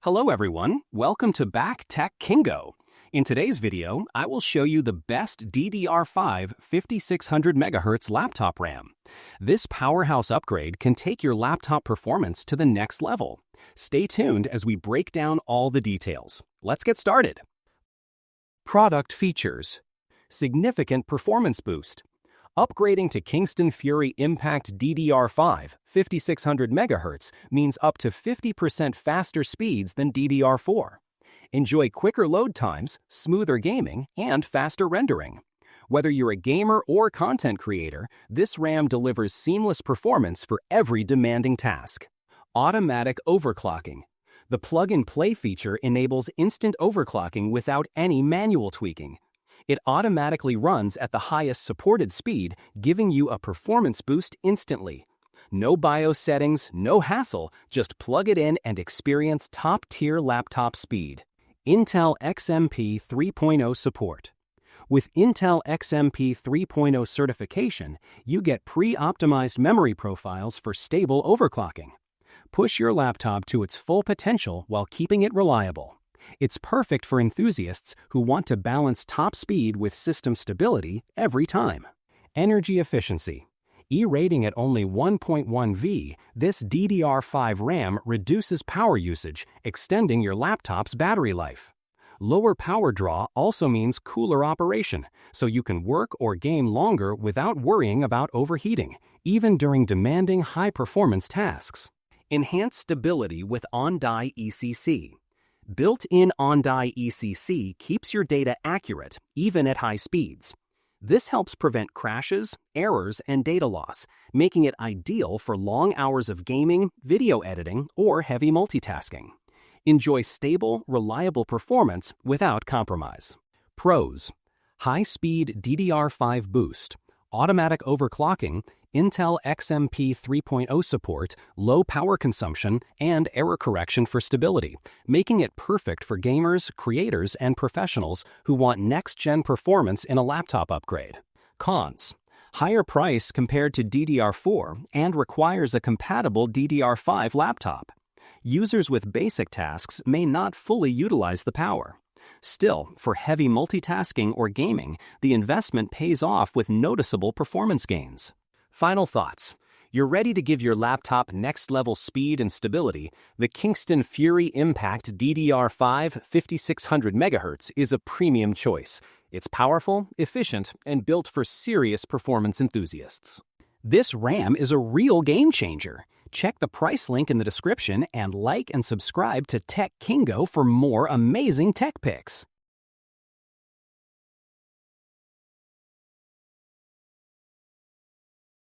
Hello everyone, welcome to Back Tech Kingo. In today's video, I will show you the best DDR5 5600MHz laptop RAM. This powerhouse upgrade can take your laptop performance to the next level. Stay tuned as we break down all the details. Let's get started. Product features. Significant performance boost. Upgrading to Kingston Fury Impact DDR5 5600MHz means up to 50% faster speeds than DDR4. Enjoy quicker load times, smoother gaming, and faster rendering. Whether you're a gamer or content creator, this RAM delivers seamless performance for every demanding task. Automatic overclocking. The plug-and-play feature enables instant overclocking without any manual tweaking. It automatically runs at the highest supported speed, giving you a performance boost instantly. No BIOS settings, no hassle, just plug it in and experience top-tier laptop speed. Intel XMP 3.0 support. With Intel XMP 3.0 certification, you get pre-optimized memory profiles for stable overclocking. Push your laptop to its full potential while keeping it reliable. It's perfect for enthusiasts who want to balance top speed with system stability every time. Energy efficiency. E-rating at only 1.1 V, this DDR5 RAM reduces power usage, extending your laptop's battery life. Lower power draw also means cooler operation, so you can work or game longer without worrying about overheating, even during demanding high-performance tasks. Enhanced stability with on-die ECC. Built-in on-die ECC keeps your data accurate, even at high speeds. This helps prevent crashes, errors, and data loss, making it ideal for long hours of gaming, video editing, or heavy multitasking. Enjoy stable, reliable performance without compromise. Pros: high-speed DDR5 boost, automatic overclocking, Intel XMP 3.0 support, low power consumption, and error correction for stability, making it perfect for gamers, creators, and professionals who want next-gen performance in a laptop upgrade. Cons: higher price compared to DDR4 and requires a compatible DDR5 laptop. Users with basic tasks may not fully utilize the power. Still, for heavy multitasking or gaming, the investment pays off with noticeable performance gains. Final thoughts. You're ready to give your laptop next-level speed and stability. The Kingston Fury Impact DDR5 5600MHz is a premium choice. It's powerful, efficient, and built for serious performance enthusiasts. This RAM is a real game changer. Check the price link in the description and like and subscribe to Tech Kingo for more amazing tech picks.